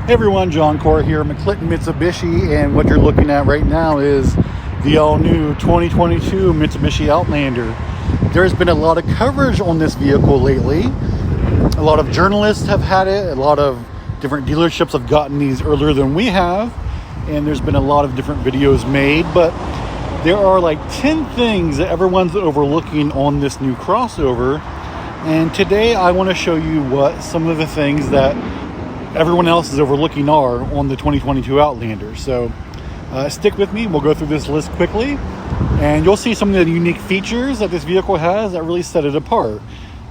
Hey everyone, Jon Corra here, Mitsubishi, and what you're looking at right now is the all-new 2022 Mitsubishi Outlander. There's been a lot of coverage on this vehicle lately. A lot of journalists have had it, a lot of different dealerships have gotten these earlier than we have, and there's been a lot of different videos made, but there are like 10 things that everyone's overlooking on this new crossover, and today I want to show you what some of the things that everyone else is overlooking are on the 2022 Outlander. So stick with me, we'll go through this list quickly, and you'll see some of the unique features that this vehicle has that really set it apart.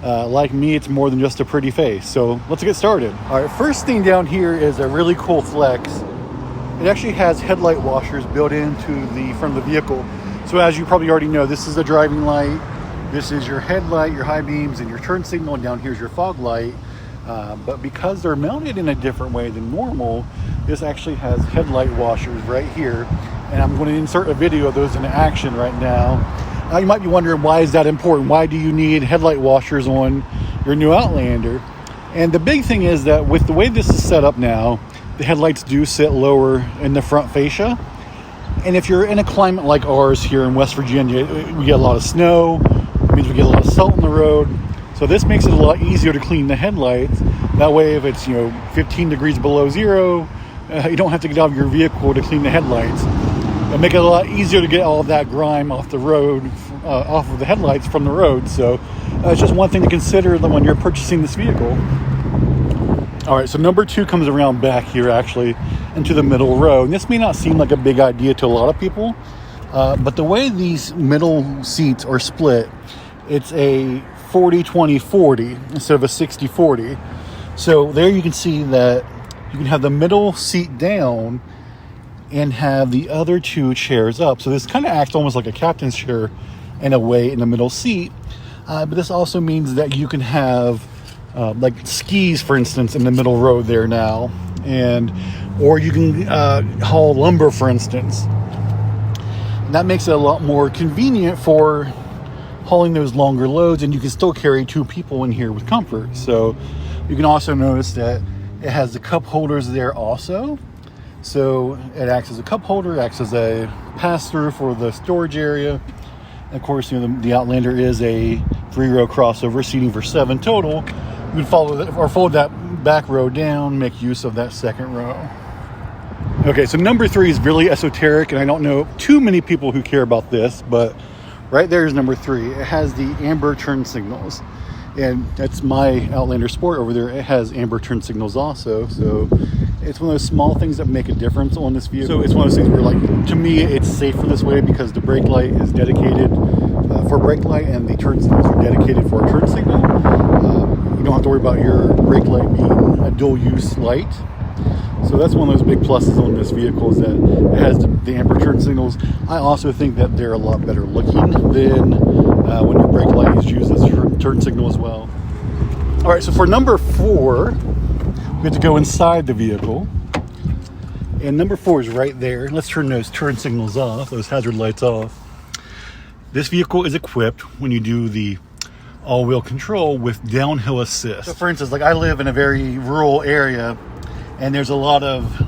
Like me, it's more than just a pretty face. So let's get started. All right, first thing down here is a really cool flex. It actually has headlight washers built into the front of the vehicle. So as you probably already know, this is the driving light, this is your headlight, your high beams, and your turn signal, and down here's your fog light. But because they're mounted in a different way than normal, this actually has headlight washers right here, and I'm going to insert a video of those in action right now. You might be wondering, why is that important? Why do you need headlight washers on your new Outlander? And the big thing is that with the way this is set up now, the headlights do sit lower in the front fascia, and if you're in a climate like ours here in West Virginia, we get a lot of snow, it means we get a lot of salt on the road. So this makes it a lot easier to clean the headlights. That way, if it's 15 degrees below zero, you don't have to get out of your vehicle to clean the headlights. It'll make it a lot easier to get all of that grime off the road, off of the headlights from the road. So it's just one thing to consider when you're purchasing this vehicle. All right, so number 2 comes around back here, actually, into the middle row. And this may not seem like a big idea to a lot of people, but the way these middle seats are split, it's a 40-20-40 instead of a 60-40. So there you can see that you can have the middle seat down and have the other 2 chairs up. So this kind of acts almost like a captain's chair in a way in the middle seat. But this also means that you can have like skis, for instance, in the middle row there now, or you can haul lumber, for instance. And that makes it a lot more convenient for hauling those longer loads, and you can still carry 2 people in here with comfort. So you can also notice that it has the cup holders there also. So it acts as a cup holder, acts as a pass-through for the storage area. And of course, the Outlander is a 3-row crossover, seating for 7 total. You can fold that back row down, make use of that second row. Okay, so number 3 is really esoteric, and I don't know too many people who care about this, but right there is number 3. It has the amber turn signals, and that's my Outlander Sport over there. It has amber turn signals also, so it's one of those small things that make a difference on this vehicle. So it's one of those things where, like, to me, it's safer this way because the brake light is dedicated for brake light, and the turn signals are dedicated for a turn signal. You don't have to worry about your brake light being a dual-use light. So that's one of those big pluses on this vehicle, is that it has the amber turn signals. I also think that they're a lot better looking than when your brake light is used as a turn signal as well. All right, so for number 4, we have to go inside the vehicle. And number 4 is right there. Let's turn those turn signals off, those hazard lights off. This vehicle is equipped, when you do the all-wheel control, with downhill assist. So for instance, like I live in a very rural area, and there's a lot of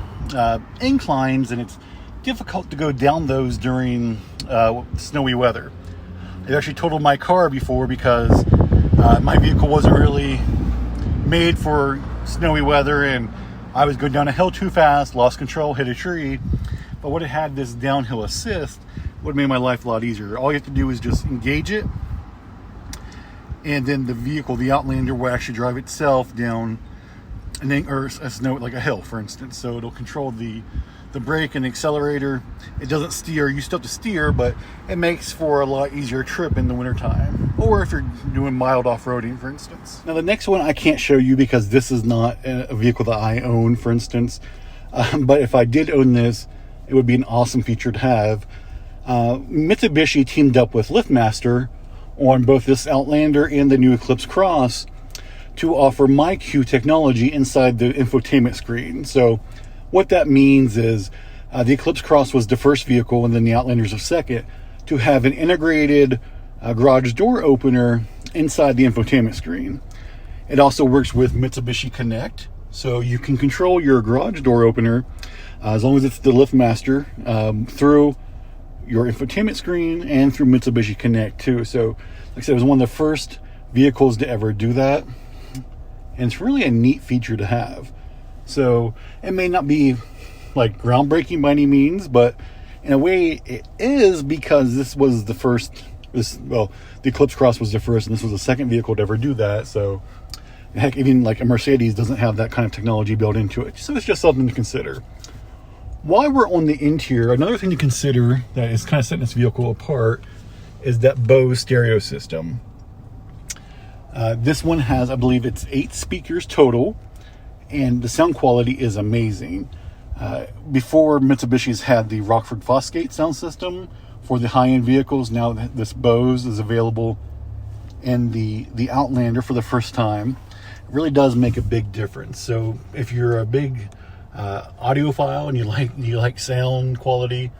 inclines, and it's difficult to go down those during snowy weather. I've actually totaled my car before because my vehicle wasn't really made for snowy weather, and I was going down a hill too fast, lost control, hit a tree. But what it had, this downhill assist, would have made my life a lot easier. All you have to do is just engage it, and then the vehicle, the Outlander, will actually drive itself down like a hill, for instance. So it'll control the brake and the accelerator. It doesn't steer. You still have to steer, but it makes for a lot easier trip in the wintertime, or if you're doing mild off-roading, for instance. Now the next one I can't show you because this is not a vehicle that I own, for instance. But if I did own this, it would be an awesome feature to have. Mitsubishi teamed up with LiftMaster on both this Outlander and the new Eclipse Cross to offer MyQ technology inside the infotainment screen. So what that means is the Eclipse Cross was the first vehicle, and then the Outlander's the second, to have an integrated garage door opener inside the infotainment screen. It also works with Mitsubishi Connect, So you can control your garage door opener as long as it's the LiftMaster through your infotainment screen and through Mitsubishi Connect too. So like I said, it was one of the first vehicles to ever do that, and it's really a neat feature to have. So it may not be like groundbreaking by any means, but in a way it is, because this was the first, the Eclipse Cross was the first, and this was the second vehicle to ever do that. So heck, even like a Mercedes doesn't have that kind of technology built into it. So it's just something to consider. While we're on the interior, another thing to consider that is kind of setting this vehicle apart is that Bose stereo system. This one has, I believe it's 8 speakers total, and the sound quality is amazing. Before, Mitsubishi's had the Rockford Fosgate sound system for the high-end vehicles. Now this Bose is available in the Outlander for the first time. It really does make a big difference. So if you're a big audiophile and you like sound quality,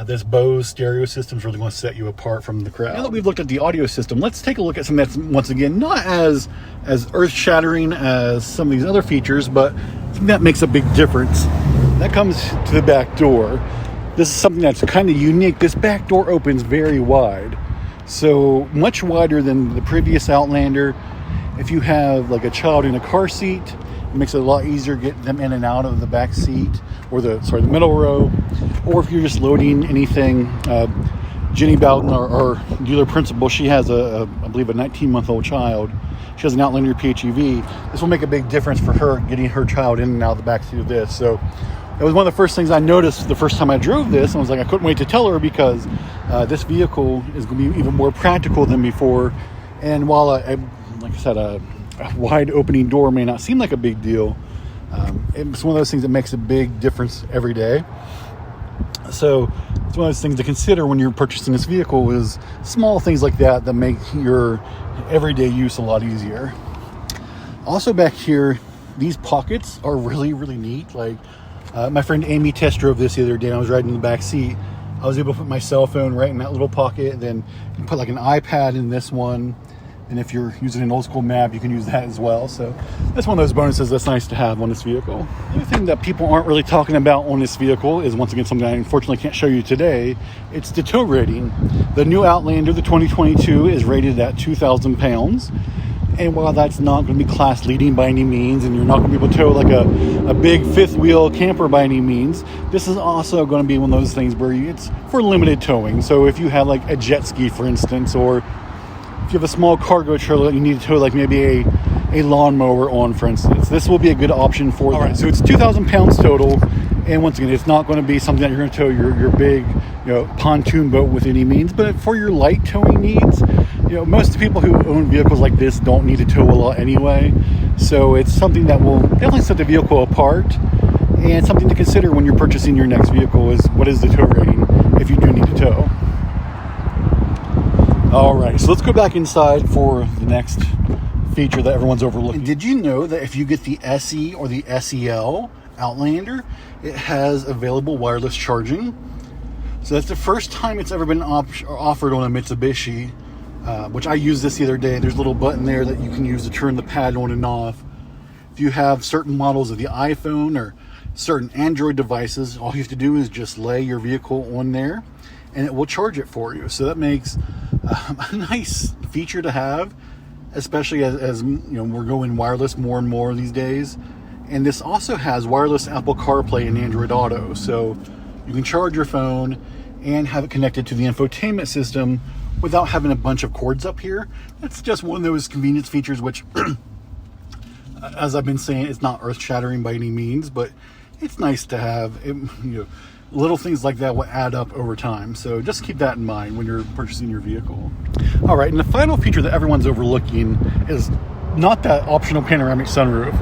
this Bose stereo system is really going to set you apart from the crowd. Now that we've looked at the audio system, let's take a look at something that's, once again, not as earth-shattering as some of these other features, but something that makes a big difference. That comes to the back door. This is something that's kind of unique. This back door opens very wide, so much wider than the previous Outlander. If you have like a child in a car seat, it makes it a lot easier to get them in and out of the back seat, or the middle row. Or if you're just loading anything, Jenny Bowden, our dealer principal, she has I believe a 19-month-old child. She has an Outlander PHEV. This will make a big difference for her, getting her child in and out of the back seat of this. So it was one of the first things I noticed the first time I drove this. I was like, I couldn't wait to tell her, because this vehicle is going to be even more practical than before. And while like I said, a wide opening door may not seem like a big deal, it's one of those things that makes a big difference every day. So it's one of those things to consider when you're purchasing this vehicle, is small things like that that make your everyday use a lot easier. Also back here, these pockets are really, really neat. Like my friend Amy test drove this the other day, and I was riding in the back seat. I was able to put my cell phone right in that little pocket, and then you can put like an iPad in this one. And if you're using an old school map, you can use that as well. So that's one of those bonuses that's nice to have on this vehicle. The other thing that people aren't really talking about on this vehicle is, once again, something I unfortunately can't show you today. It's the tow rating. The new Outlander, the 2022, is rated at 2,000 pounds. And while that's not going to be class leading by any means, and you're not going to be able to tow like a big fifth wheel camper by any means, this is also going to be one of those things where it's for limited towing. So if you have like a jet ski, for instance, or if you have a small cargo trailer that you need to tow like maybe a lawnmower on, for instance, this will be a good option for that. All right, so it's 2,000 pounds total, and once again, it's not going to be something that you're going to tow your big, pontoon boat with any means. But for your light towing needs, most of the people who own vehicles like this don't need to tow a lot anyway. So it's something that will definitely set the vehicle apart, and something to consider when you're purchasing your next vehicle is, what is the tow rating if you do need to tow. All right, so let's go back inside for the next feature that everyone's overlooking. Did you know that if you get the SE or the SEL Outlander, it has available wireless charging? So that's the first time it's ever been offered on a Mitsubishi, which I used this the other day. There's a little button there that you can use to turn the pad on and off. If you have certain models of the iPhone or certain Android devices, all you have to do is just lay your vehicle on there, and it will charge it for you. So that makes a nice feature to have, especially as we're going wireless more and more these days. And this also has wireless Apple CarPlay and Android Auto, so you can charge your phone and have it connected to the infotainment system without having a bunch of cords up here. It's just one of those convenience features which, as I've been saying, it's not earth-shattering by any means, but it's nice to have. Little things like that will add up over time. So just keep that in mind when you're purchasing your vehicle. All right, and the final feature that everyone's overlooking is not that optional panoramic sunroof.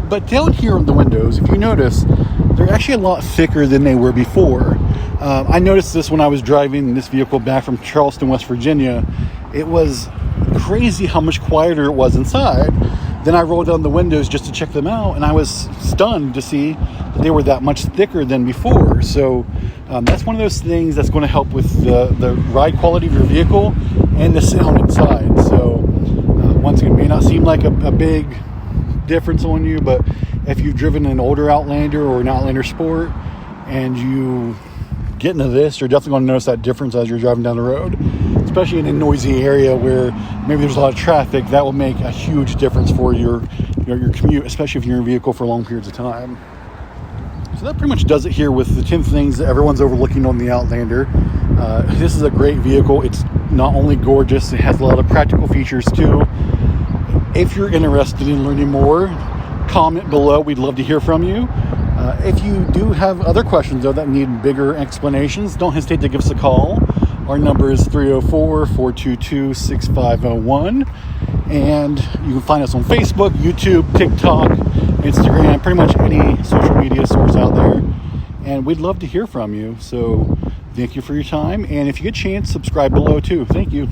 But down here on the windows, if you notice, they're actually a lot thicker than they were before. I noticed this when I was driving this vehicle back from Charleston, West Virginia. It was crazy how much quieter it was inside. Then I rolled down the windows just to check them out, and I was stunned to see that they were that much thicker than before. So that's one of those things that's going to help with the ride quality of your vehicle and the sound inside. So once again, it may not seem like a big difference on you, but if you've driven an older Outlander or an Outlander Sport and you get into this, you're definitely going to notice that difference as you're driving down the road, especially in a noisy area where maybe there's a lot of traffic. That will make a huge difference for your commute, especially if you're in a vehicle for long periods of time. So that pretty much does it here with the 10 things that everyone's overlooking on the Outlander. This is a great vehicle. It's not only gorgeous, it has a lot of practical features too. If you're interested in learning more, comment below. We'd love to hear from you. If you do have other questions though that need bigger explanations, don't hesitate to give us a call. Our number is 304-422-6501. And you can find us on Facebook, YouTube, TikTok, Instagram, pretty much any social media source out there. And we'd love to hear from you. So thank you for your time. And if you get a chance, subscribe below too. Thank you.